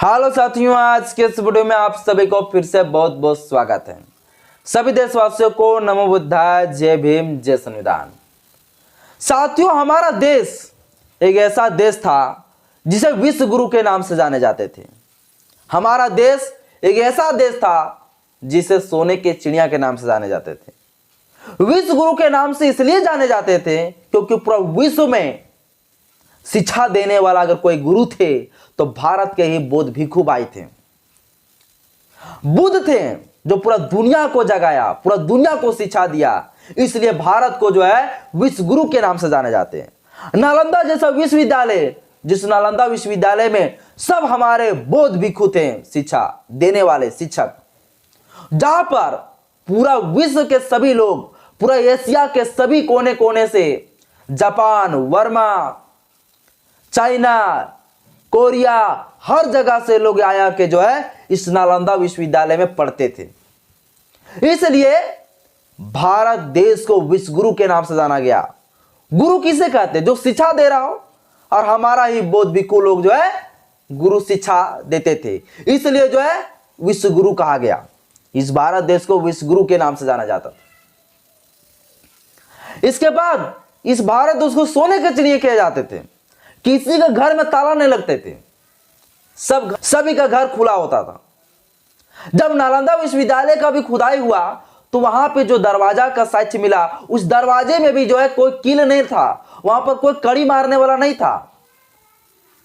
Hello साथियों, आज के इस वीडियो में आप सभी को फिर से बहुत बहुत स्वागत है। सभी देशवासियों को नमो बुद्धाय, जय भीम, जय संविधान। साथियों, हमारा देश एक ऐसा देश था जिसे विश्व गुरु के नाम से जाने जाते थे। हमारा देश एक ऐसा देश था जिसे सोने के चिड़िया के नाम से जाने जाते थे। विश्व गुरु के नाम से इसलिए जाने जाते थे क्योंकि पूरा विश्व में शिक्षा देने वाला अगर कोई गुरु थे तो भारत के ही बौद्ध भिक्षु भाई थे। बुद्ध थे जो पूरा दुनिया को जगाया, पूरा दुनिया को शिक्षा दिया। इसलिए भारत को जो है विश्व गुरु के नाम से जाने जाते हैं। नालंदा जैसा विश्वविद्यालय, जिस नालंदा विश्वविद्यालय में सब हमारे बौद्ध भिक्षु थे, शिक्षा देने वाले शिक्षक, जहां पर पूरा विश्व के सभी लोग, पूरा एशिया के सभी कोने कोने से, जापान, वर्मा, चाइना, कोरिया, हर जगह से लोग आया के जो है इस नालंदा विश्वविद्यालय में पढ़ते थे। इसलिए भारत देश को विश्व गुरु के नाम से जाना गया। गुरु किसे कहते हैं? जो शिक्षा दे रहा हो। और हमारा ही बौद्ध भिक्षु लोग जो है गुरु शिक्षा देते थे, इसलिए जो है विश्व गुरु कहा गया। इस भारत देश को विश्व गुरु के नाम से जाना जाता था। इसके बाद इस भारत देश को सोने के चिड़िया कहे जाते थे। किसी के घर में ताला नहीं लगते थे, सभी का घर खुला होता था। जब नालंदा विश्वविद्यालय का भी खुदाई हुआ तो वहां पे जो दरवाजा का साक्ष्य मिला, उस दरवाजे में भी जो है कोई कील नहीं था, वहां पर कोई कड़ी मारने वाला नहीं था,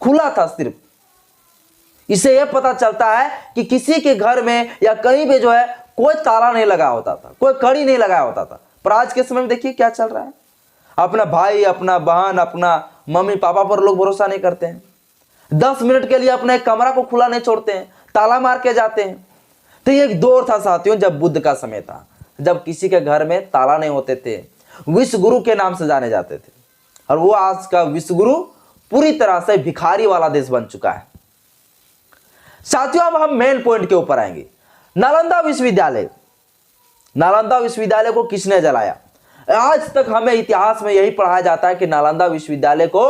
खुला था सिर्फ। इससे यह पता चलता है कि किसी के घर में या कहीं भी जो है कोई ताला नहीं लगा होता था, कोई कड़ी नहीं लगाया होता था। पर आज के समय में देखिए क्या चल रहा है। अपना भाई, अपना बहन, अपना मम्मी पापा पर लोग भरोसा नहीं करते हैं। 10 मिनट के लिए अपने कमरा को खुला नहीं छोड़ते हैं, ताला मार के जाते हैं। तो ये एक दौर था साथियों, जब बुद्ध का समय था, जब किसी के घर में ताला नहीं होते थे, विश्व गुरु के नाम से जाने जाते थे। और वो आज का विश्व गुरु पूरी तरह से भिखारी वाला देश बन चुका है। साथियों, अब हम मेन पॉइंट के ऊपर आएंगे। नालंदा विश्वविद्यालय, नालंदा विश्वविद्यालय को किसने जलाया? आज तक हमें इतिहास में यही पढ़ाया जाता है कि नालंदा विश्वविद्यालय को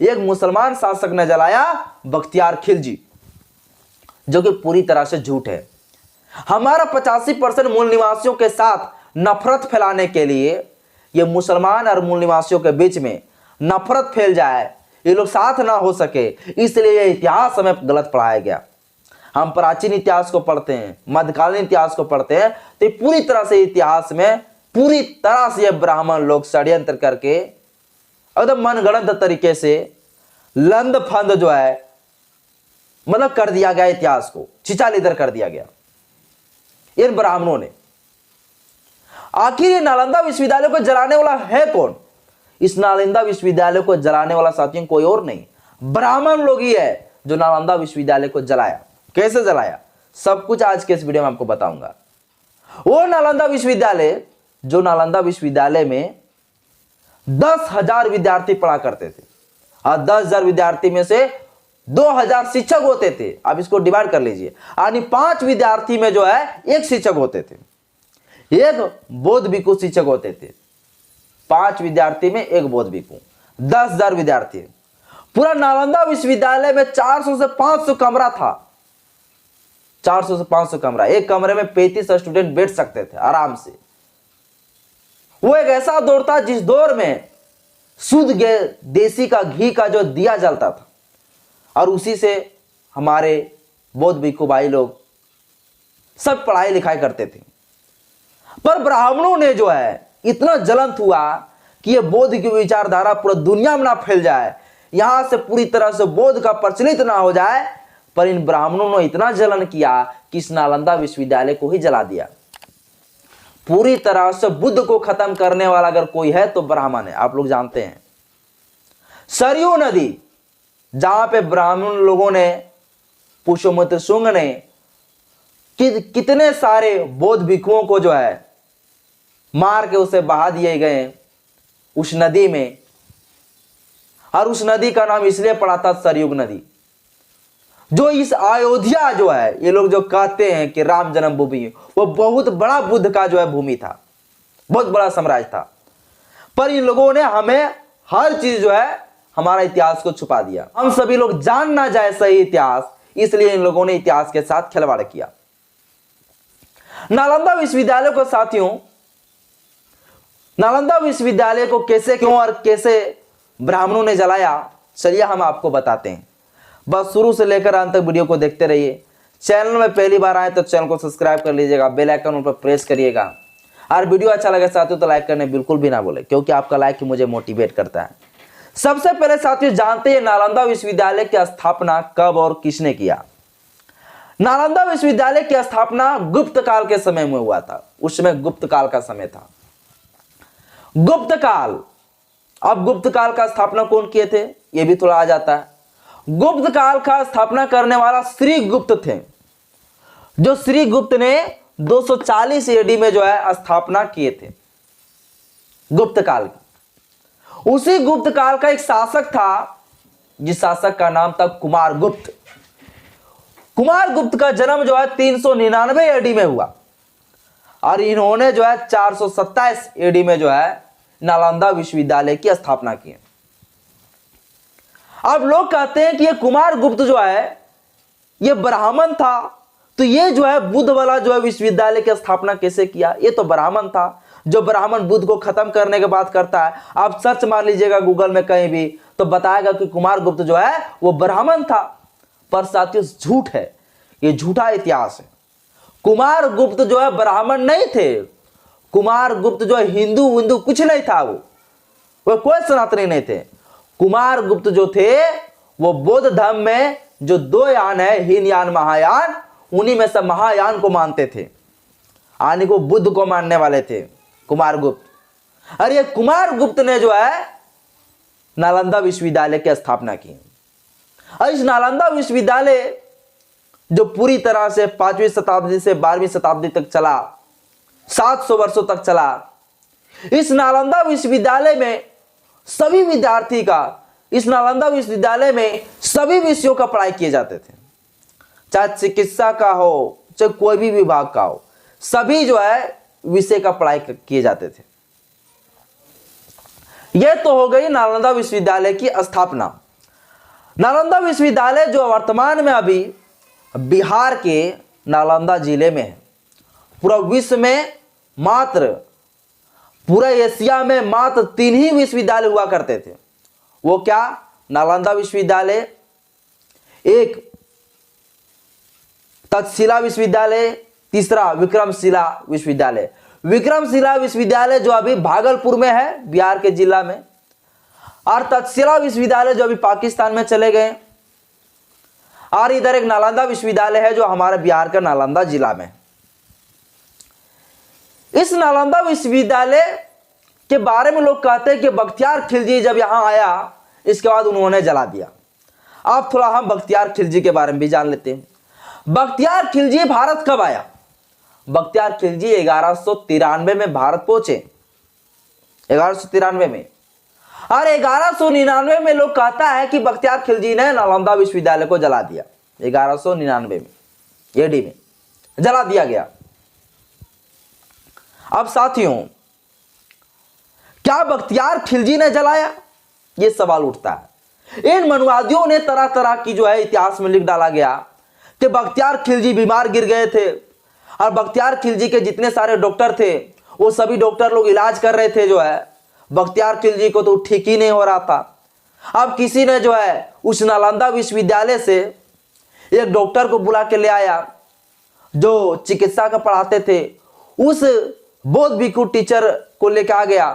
एक मुसलमान शासक ने जलाया, बख्तियार खिलजी, जो कि पूरी तरह से झूठ है। हमारा 85% मूल निवासियों के साथ नफरत फैलाने के लिए, ये मुसलमान और मूल निवासियों के बीच में नफरत फैल जाए, ये लोग साथ ना हो सके, इसलिए यह इतिहास हमें गलत पढ़ाया गया। हम प्राचीन इतिहास को पढ़ते हैं, मध्यकालीन इतिहास को पढ़ते हैं, तो ये पूरी तरह से इतिहास में पूरी तरह से ये ब्राह्मण लोग षड्यंत्र करके एकदम मनगढ़ंत तरीके से लंद फंद जो है मतलब कर दिया गया, इतिहास को छिछालिदर कर दिया गया इन ब्राह्मणों ने। आखिर ये नालंदा विश्वविद्यालय को जलाने वाला है कौन? इस नालंदा विश्वविद्यालय को जलाने वाला साथियों कोई और नहीं, ब्राह्मण लोग ही है जो नालंदा विश्वविद्यालय को जलाया। कैसे जलाया, सब कुछ आज के इस वीडियो में आपको बताऊंगा। वो नालंदा विश्वविद्यालय, जो नालंदा विश्वविद्यालय में 10,000 विद्यार्थी पढ़ा करते थे, और 10,000 विद्यार्थी में से 2,000 शिक्षक होते थे। अब इसको डिवाइड कर लीजिए, यानी 5 विद्यार्थी में जो है एक शिक्षक होते थे, एक बौद्ध भिक्षु शिक्षक होते थे। 5 विद्यार्थी में एक बौद्ध भिक्षु, 10,000 विद्यार्थी। पूरा नालंदा विश्वविद्यालय में 400 से 500 कमरा था, 400 से 500 कमरा। एक कमरे में 35 स्टूडेंट बैठ सकते थे आराम से। वो एक ऐसा दौर था जिस दौर में शुद्ध देसी का घी का जो दिया जलता था, और उसी से हमारे बौद्ध भिक्षु भाई लोग सब पढ़ाई लिखाई करते थे। पर ब्राह्मणों ने जो है इतना जलंत हुआ कि ये बौद्ध की विचारधारा पूरी दुनिया में ना फैल जाए, यहां से पूरी तरह से बौद्ध का प्रचलित ना हो जाए। पर इन ब्राह्मणों ने इतना जलन किया कि इस नालंदा विश्वविद्यालय को ही जला दिया। पूरी तरह से बुद्ध को खत्म करने वाला अगर कोई है तो ब्राह्मण है। आप लोग जानते हैं सरयू नदी, जहां पे ब्राह्मण लोगों ने, पुष्यमित्र शुंग ने कितने सारे बौद्ध भिक्षुओं को जो है मार के उसे बहा दिए गए उस नदी में। और उस नदी का नाम इसलिए पड़ा था सरयुग नदी। जो इस अयोध्या जो है, ये लोग जो कहते हैं कि राम जन्मभूमि, वो बहुत बड़ा बुद्ध का जो है भूमि था, बहुत बड़ा साम्राज्य था। पर इन लोगों ने हमें हर चीज जो है हमारा इतिहास को छुपा दिया। हम सभी लोग जान ना जाए सही इतिहास, इसलिए इन लोगों ने इतिहास के साथ खिलवाड़ किया। नालंदा विश्वविद्यालय को साथियों, नालंदा विश्वविद्यालय को कैसे, क्यों और कैसे ब्राह्मणों ने जलाया, चलिए हम आपको बताते हैं। बस शुरू से लेकर अंत तक वीडियो को देखते रहिए। चैनल में पहली बार आए तो चैनल को सब्सक्राइब कर लीजिएगा, बेल आइकन उन पर प्रेस करिएगा और वीडियो अच्छा लगे साथियों तो लाइक करने बिल्कुल भी ना भूलें, क्योंकि आपका लाइक ही मुझे मोटिवेट करता है। सबसे पहले साथियों जानते हैं नालंदा विश्वविद्यालय की स्थापना कब और किसने किया। नालंदा विश्वविद्यालय की स्थापना गुप्त काल के समय में हुआ था। उस समय गुप्त काल का समय था, गुप्त काल। अब गुप्त काल का स्थापना कौन किए थे, यह भी थोड़ा आ जाता है। गुप्त काल का स्थापना करने वाला श्री गुप्त थे, जो श्री गुप्त ने 240 एडी में जो है स्थापना किए थे गुप्त काल की। उसी गुप्त काल का एक शासक था, जिस शासक का नाम था कुमार गुप्त। कुमार गुप्त का जन्म जो है 399 एडी में हुआ और इन्होंने जो है 427 एडी में जो है नालंदा विश्वविद्यालय की स्थापना की। अब लोग कहते हैं कि ये कुमार गुप्त जो है ये ब्राह्मण था, तो ये जो है बुद्ध वाला जो है विश्वविद्यालय की स्थापना कैसे किया। ये तो ब्राह्मण था, जो ब्राह्मण बुद्ध को खत्म करने के बाद करता है। आप सर्च मार लीजिएगा गूगल में कहीं भी तो बताएगा कि कुमार गुप्त जो है वो ब्राह्मण था। पर साथियों झूठ है, ये झूठा इतिहास है। कुमार गुप्त जो है ब्राह्मण नहीं थे। कुमार गुप्त जो है हिंदू कुछ नहीं था, वो कोई सनातनी नहीं थे। कुमार गुप्त जो थे वो बौद्ध धर्म में जो 2 यान है, हीनयान महायान, उन्हीं में से महायान को मानते थे, यानी को बुद्ध को मानने वाले थे कुमार गुप्त। और ये कुमार गुप्त ने जो है नालंदा विश्वविद्यालय की स्थापना की। और इस नालंदा विश्वविद्यालय जो पूरी तरह से 5वीं शताब्दी से 12वीं शताब्दी तक चला, 700 वर्षों तक चला। इस नालंदा विश्वविद्यालय में सभी विद्यार्थी का, इस नालंदा विश्वविद्यालय में सभी विषयों का पढ़ाई किए जाते थे, चाहे चिकित्सा का हो चाहे कोई भी विभाग का हो, सभी जो है विषय का पढ़ाई किए जाते थे। यह तो हो गई नालंदा विश्वविद्यालय की स्थापना। नालंदा विश्वविद्यालय जो वर्तमान में अभी बिहार के नालंदा जिले में है। पूरा विश्व में मात्र, पूरा एशिया में मात्र 3 ही विश्वविद्यालय हुआ करते थे। वो क्या, नालंदा विश्वविद्यालय, एक तक्षशिला विश्वविद्यालय, तीसरा विक्रमशिला विश्वविद्यालय। विक्रमशिला विश्वविद्यालय जो अभी भागलपुर में है, बिहार के जिला में, और तक्षशिला विश्वविद्यालय जो अभी पाकिस्तान में चले गए। और इधर एक नालंदा विश्वविद्यालय है जो हमारे बिहार का नालंदा जिला में। इस नालंदा विश्वविद्यालय के बारे में लोग कहते हैं कि बख्तियार खिलजी जब यहां आया, इसके बाद उन्होंने जला दिया। अब थोड़ा हम बख्तियार खिलजी के बारे में भी जान लेते हैं। बख्तियार खिलजी भारत कब आया। बख्तियार खिलजी 1193 में भारत पहुंचे, 1193 में। और 1199 में लोग कहता है कि बख्तियार खिलजी ने नालंदा विश्वविद्यालय को जला दिया। 1199 में एडी में जला दिया गया। अब साथियों, क्या बख्तियार खिलजी ने जलाया, यह सवाल उठता है। इन मनुवादियों ने तरह तरह की जो है इतिहास में लिख डाला गया कि बख्तियार खिलजी बीमार गिर गए थे और बख्तियार खिलजी के जितने सारे डॉक्टर थे वो सभी डॉक्टर लोग इलाज कर रहे थे जो है, बख्तियार खिलजी को तो ठीक ही नहीं हो रहा था। अब किसी ने जो है उस नालंदा विश्वविद्यालय से एक डॉक्टर को बुला के ले आया जो चिकित्सा का पढ़ाते थे। उस बौद्ध भिक्षु टीचर को लेकर आ गया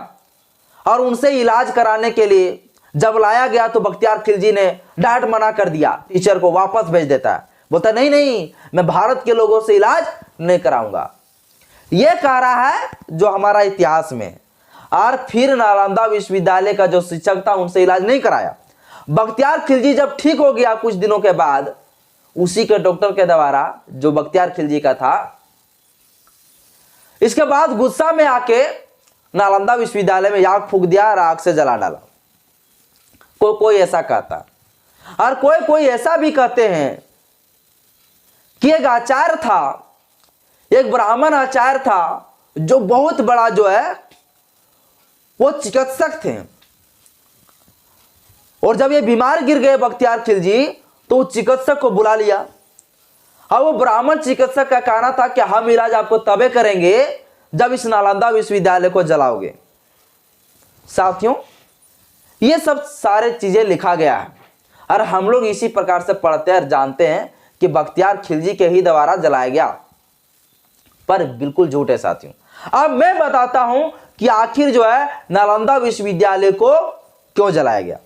और उनसे इलाज कराने के लिए जब लाया गया तो बख्तियार खिलजी ने डांट मना कर दिया, टीचर को वापस भेज देता है। बोलता नहीं नहीं, मैं भारत के लोगों से इलाज नहीं कराऊंगा, यह कह रहा है जो हमारा इतिहास में। और फिर नालंदा विश्वविद्यालय का जो शिक्षक था उनसे इलाज नहीं कराया। बख्तियार खिलजी जब ठीक हो गया कुछ दिनों के बाद, उसी के डॉक्टर के द्वारा जो बख्तियार खिलजी का था, इसके बाद गुस्सा में आके नालंदा विश्वविद्यालय में आग फूंक दिया और आग से जला डाला। कोई ऐसा कहता, और कोई ऐसा भी कहते हैं कि एक आचार्य था, एक ब्राह्मण आचार्य था जो बहुत बड़ा जो है वो चिकित्सक थे। और जब ये बीमार गिर गए बख्तियार खिलजी तो चिकित्सक को बुला लिया अब वो ब्राह्मण चिकित्सक का कहना था कि हम इलाज आपको तबे करेंगे जब इस नालंदा विश्वविद्यालय को जलाओगे। साथियों, ये सब सारे चीजें लिखा गया है और हम लोग इसी प्रकार से पढ़ते हैं और जानते हैं कि बख्तियार खिलजी के ही द्वारा जलाया गया, पर बिल्कुल झूठ है साथियों। अब मैं बताता हूं कि आखिर जो है नालंदा विश्वविद्यालय को क्यों जलाया गया।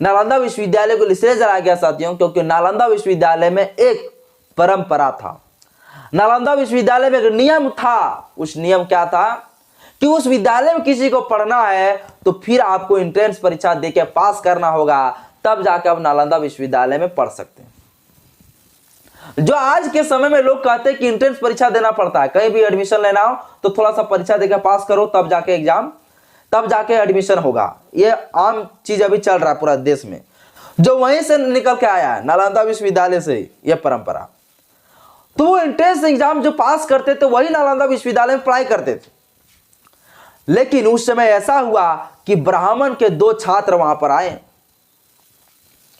नालंदा विश्वविद्यालय को इसलिए जलाया गया साथियों क्योंकि नालंदा विश्वविद्यालय में एक परंपरा था। नालंदा विश्वविद्यालय में एक नियम था। उस नियम क्या था कि उस विद्यालय में किसी को पढ़ना है तो फिर आपको एंट्रेंस परीक्षा देकर पास करना होगा, तब जाकर आप नालंदा विश्वविद्यालय में पढ़ सकते हैं। जो आज के समय में लोग कहते हैं कि एंट्रेंस परीक्षा देना पड़ता है, कहीं भी एडमिशन लेना हो तो थोड़ा सा परीक्षा देकर पास करो तब जाके एग्जाम, तब जाके एडमिशन होगा। ये आम चीज अभी चल रहा है पूरा देश में, जो वहीं से निकल के आया है, नालंदा विश्वविद्यालय से यह परंपरा। तो वो एंट्रेंस एग्जाम जो पास करते थे वही नालंदा विश्वविद्यालय में पढ़ाई करते थे। लेकिन उस समय ऐसा हुआ कि ब्राह्मण के 2 छात्र वहां पर आए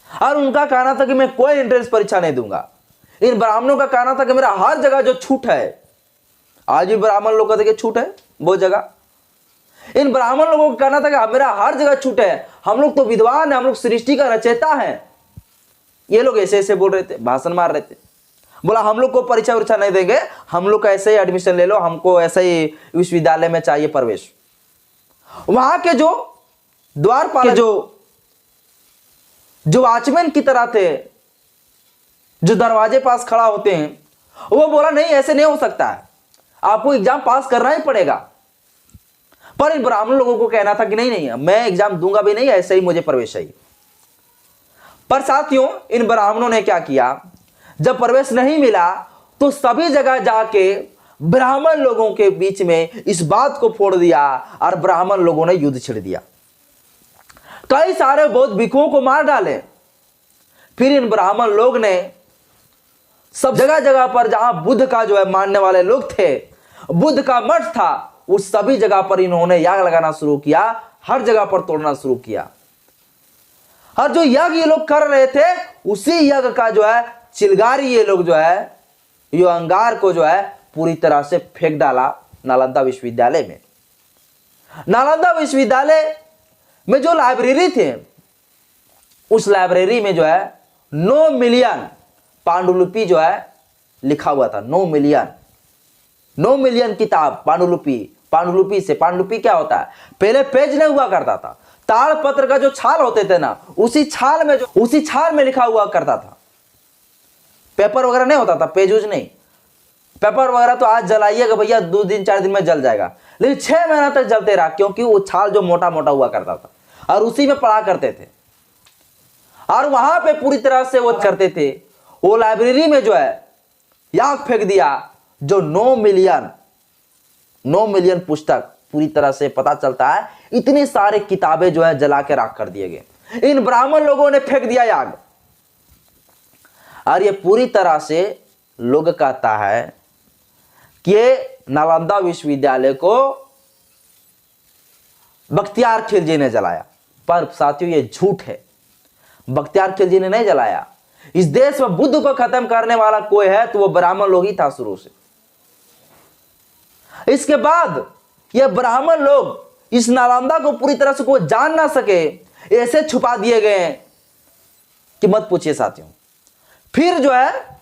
और उनका कहना था कि मैं कोई एंट्रेंस परीक्षा नहीं दूंगा। इन ब्राह्मणों का कहना था कि मेरा हर जगह जो छूट है, आज भी ब्राह्मण लोग कहते हैं कि छूट है वो जगह, इन ब्राह्मण लोगों का कहना था कि मेरा हर जगह छूट है, हम लोग तो विद्वान है, हम लोग सृष्टि का रचयिता है। ये लोग ऐसे ऐसे बोल रहे थे, भाषण मार रहे थे। बोला हम लोग को परीक्षा वरीक्षा नहीं देंगे, हम लोग का ऐसे ही एडमिशन ले लो, हमको ऐसे ही विश्वविद्यालय में चाहिए प्रवेश। वहां के जो द्वारपाल जो वॉचमैन की तरह थे, जो दरवाजे पास खड़ा होते हैं, वो बोला नहीं ऐसे नहीं हो सकता है, आपको एग्जाम पास करना ही पड़ेगा। पर इन ब्राह्मण लोगों को कहना था कि नहीं नहीं मैं एग्जाम दूंगा भी नहीं, ऐसे ही मुझे प्रवेश चाहिए। पर साथियों, इन ब्राह्मणों ने क्या किया, जब प्रवेश नहीं मिला तो सभी जगह जाके ब्राह्मण लोगों के बीच में इस बात को फोड़ दिया और ब्राह्मण लोगों ने युद्ध छेड़ दिया। कई सारे बौद्ध भिक्षुओं को मार डाले। फिर इन ब्राह्मण लोग ने सब जगह जगह पर जहां बुद्ध का जो है मानने वाले लोग थे, बुद्ध का मठ था, उस सभी जगह पर इन्होंने याग लगाना शुरू किया, हर जगह पर तोड़ना शुरू किया। और जो यज्ञ ये लोग कर रहे थे, उसी यज्ञ का जो है चिलगारी ये लोग जो है, यो अंगार को जो है पूरी तरह से फेंक डाला नालंदा विश्वविद्यालय में। नालंदा विश्वविद्यालय में जो लाइब्रेरी थे, उस लाइब्रेरी में जो है 9 मिलियन पांडुलिपि जो है लिखा हुआ था। 9 मिलियन किताब पांडुलिपि से। पांडुलिपि क्या होता है, पहले पेज नहीं हुआ करता था, ताड़पत्र का जो छाल होते थे ना, उसी छाल में लिखा हुआ करता था। पेपर वगैरह नहीं होता था, पेज उज नहीं। पेपर वगैरह तो आज जलाइएगा भैया, 2 दिन 4 दिन में जल जाएगा, लेकिन 6 महीना तक जलते रहा, क्योंकि वो छाल जो मोटा मोटा हुआ करता था और उसी में पढ़ा करते थे। और वहां पे पूरी तरह से वो करते थे। वो लाइब्रेरी में जो है याग फेंक दिया, जो 9 मिलियन पुस्तक, पूरी तरह से पता चलता है इतने सारे किताबें जो है जला के राख कर दिए गए। इन ब्राह्मण लोगों ने फेंक दिया याग। और ये पूरी तरह से लोग कहता है कि नालंदा विश्वविद्यालय को बख्तियार खिलजी ने जलाया। पर साथियों, ये झूठ है, बख्तियार खिलजी ने नहीं जलाया। इस देश में बुद्ध को खत्म करने वाला कोई है तो वो ब्राह्मण लोग ही था शुरू से। इसके बाद ये ब्राह्मण लोग इस नालंदा को पूरी तरह से कोई जान ना सके, ऐसे छुपा दिए गए कि मत पूछिए साथियों। फिर जो है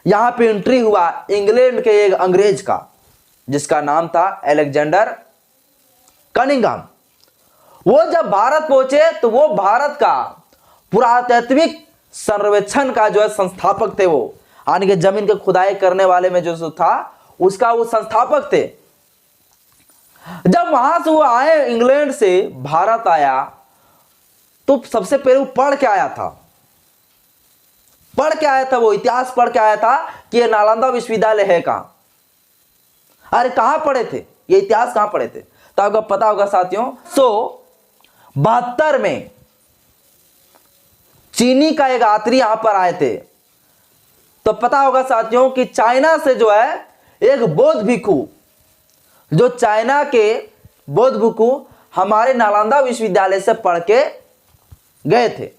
यहां पे एंट्री हुआ इंग्लैंड के एक अंग्रेज का, जिसका नाम था अलेक्जेंडर कनिंघम। वो जब भारत पहुंचे तो वो भारत का पुरातात्विक सर्वेक्षण का जो है संस्थापक थे। वो यानी कि जमीन के खुदाई करने वाले में जो था उसका वो संस्थापक थे। जब वहां से वो आए, इंग्लैंड से भारत आया, तो सबसे पहले वो पढ़ के आया था। वो इतिहास पढ़ के आया था कि ये नालंदा विश्वविद्यालय है कहां। अरे कहां पढ़े थे ये, इतिहास कहां पढ़े थे? तो आपको पता होगा साथियों, 1972 में चीनी का एक यात्री यहां पर आए थे। तो पता होगा साथियों कि चाइना से जो है एक बौद्ध भिक्षु, जो चाइना के बौद्ध भिक्षु हमारे नालंदा विश्वविद्यालय से पढ़ के गए थे,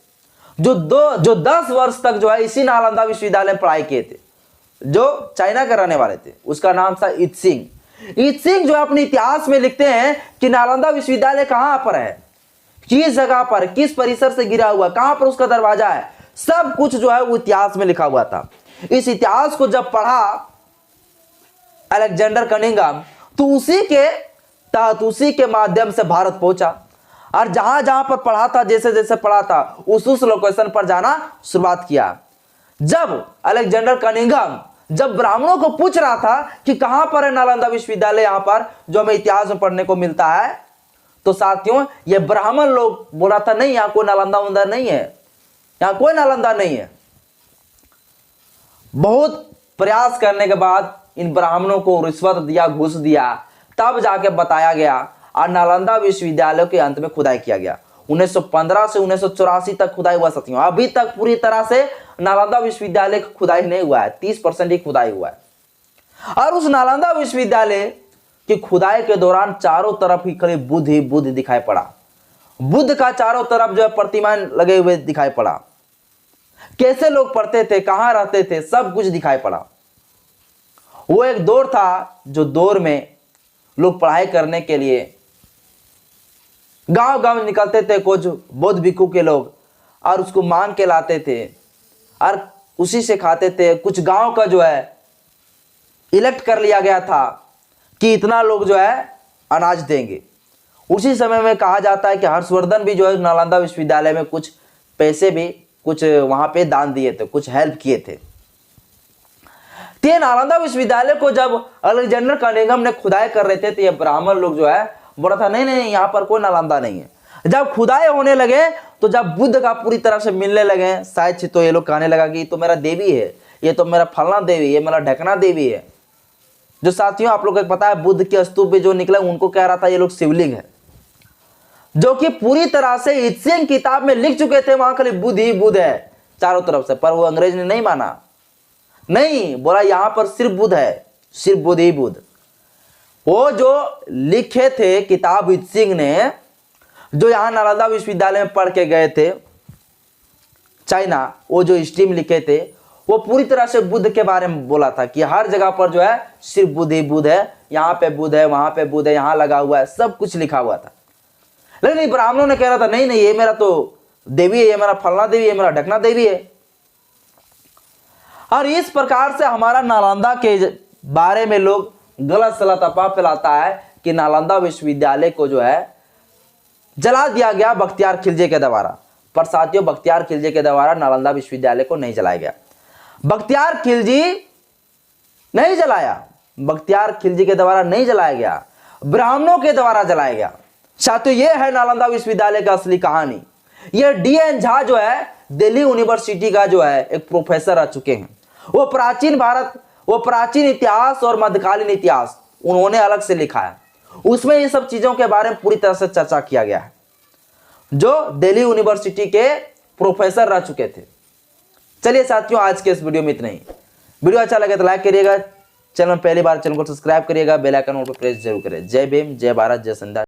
जो 10 वर्ष तक जो है इसी नालंदा विश्वविद्यालय में पढ़ाई किए थे। जो चाइना के रहने वाले थे, उसका नाम था इत्सिंग। इत्सिंग जो अपने इतिहास में लिखते हैं कि नालंदा विश्वविद्यालय कहां पर है, किस जगह पर, किस परिसर से गिरा हुआ, कहां पर उसका दरवाजा है, सब कुछ जो है वो इतिहास में लिखा हुआ था। इस इतिहास को जब पढ़ा अलेक्जेंडर कनिंघम तो उसी के तहत, उसी के माध्यम से भारत पहुंचा, और जहां जहां पर पढ़ा था, जैसे जैसे पढ़ा था, उस लोकेशन पर जाना शुरुआत किया। जब अलेक्जेंडर कनिंघम जब ब्राह्मणों को पूछ रहा था कि कहां पर है नालंदा विश्वविद्यालय, यहां पर जो हमें इतिहास में पढ़ने को मिलता है, तो साथियों ये ब्राह्मण लोग बोला था नहीं, यहां कोई नालंदा वंदा नहीं है, यहां कोई नालंदा नहीं है। बहुत प्रयास करने के बाद इन ब्राह्मणों को रिश्वत दिया, घूस दिया, तब जाके बताया गया और नालंदा विश्वविद्यालय के अंत में खुदाई किया गया। 1915 से 1984 तक खुदाई हुआ साथियों। अभी तक पूरी तरह से नालंदा विश्वविद्यालय की खुदाई नहीं हुआ है, 30% ही खुदाई हुआ है। और उस नालंदा विश्वविद्यालय की खुदाई के दौरान चारों तरफ ही खाली बुद्ध ही बुद्ध दिखाई पड़ा। बुद्ध का चारों तरफ जो है प्रतिमा लगे हुए दिखाई पड़ा। कैसे लोग पढ़ते थे, कहां रहते थे, सब कुछ दिखाई पड़ा। वो एक दौर था जो दौर में लोग पढ़ाई करने के लिए गांव गांव निकलते थे, कुछ बौद्ध भिक्षु के लोग, और उसको मांग के लाते थे और उसी से खाते थे। कुछ गांव का जो है इलेक्ट कर लिया गया था कि इतना लोग जो है अनाज देंगे। उसी समय में कहा जाता है कि हर्षवर्धन भी जो है नालंदा विश्वविद्यालय में कुछ पैसे भी कुछ वहां पे दान दिए थे, कुछ हेल्प किए थे। तो नालंदा विश्वविद्यालय को जब अलेक्जेंडर कनिंघम ने खुदाई कर रहे थे तो ये ब्राह्मण लोग जो है बोला था नहीं नहीं यहाँ पर कोई नालंदा नहीं है। जब खुदाई होने लगे तो जब बुद्ध का पूरी तरह से मिलने लगे, शायद तो ये लोग कहने लगा कि ये तो मेरा देवी है, ये तो मेरा फलना देवी, ये मेरा ढकना देवी है। जो साथियों आप लोग को पता है बुद्ध के स्तूप पे जो निकला उनको कह रहा था ये लोग शिवलिंग है, जो कि पूरी तरह से इत्सिंग किताब में लिख चुके थे वहां खाली बुद्ध ही बुद्ध है चारों तरफ से। पर वो अंग्रेज ने नहीं माना, नहीं बोला यहां पर सिर्फ बुद्ध है, सिर्फ बुद्ध ही बुद्ध। वो जो लिखे थे किताब इत्सिंग ने, जो यहां नालंदा विश्वविद्यालय में पढ़ के गए थे चाइना, वो जो स्ट्रीम लिखे थे वो पूरी तरह से बुद्ध के बारे में बोला था कि हर जगह पर जो है सिर्फ बुद्ध ही बुद्ध है, यहाँ पे बुद्ध है, वहां पे बुद्ध है, यहाँ लगा हुआ है, सब कुछ लिखा हुआ था। लेकिन ब्राह्मणों ने कह रहा था नहीं नहीं ये मेरा तो देवी है, ये मेरा फलना देवी है, मेरा ढकना देवी है। और इस प्रकार से हमारा नालंदा के बारे में लोग गलत सलत अफवाह फैलाता है कि नालंदा विश्वविद्यालय को जो है जला दिया गया बख्तियार खिलजी के द्वारा। पर साथियों बख्तियार खिलजी के द्वारा नालंदा विश्वविद्यालय को नहीं जलाया गया। बख्तियार खिलजी नहीं जलाया, बख्तियार खिलजी के द्वारा नहीं जलाया गया, ब्राह्मणों के द्वारा जलाया गया। साथियों ये है नालंदा विश्वविद्यालय का असली कहानी। ये डी.एन. झा जो है दिल्ली यूनिवर्सिटी का जो है एक प्रोफेसर रह चुके हैं। वो प्राचीन भारत, वो प्राचीन इतिहास और मध्यकालीन इतिहास उन्होंने अलग से लिखा है, उसमें ये सब चीजों के बारे में पूरी तरह से चर्चा किया गया है, जो दिल्ली यूनिवर्सिटी के प्रोफेसर रह चुके थे। चलिए साथियों आज के इस वीडियो में इतना ही। वीडियो अच्छा लगे तो लाइक करिएगा, चैनल पहली बार चैनल को सब्सक्राइब करिएगा, बेल आइकन पर प्रेस जरूर करें। जय भीम, जय भारत, जय संविधान।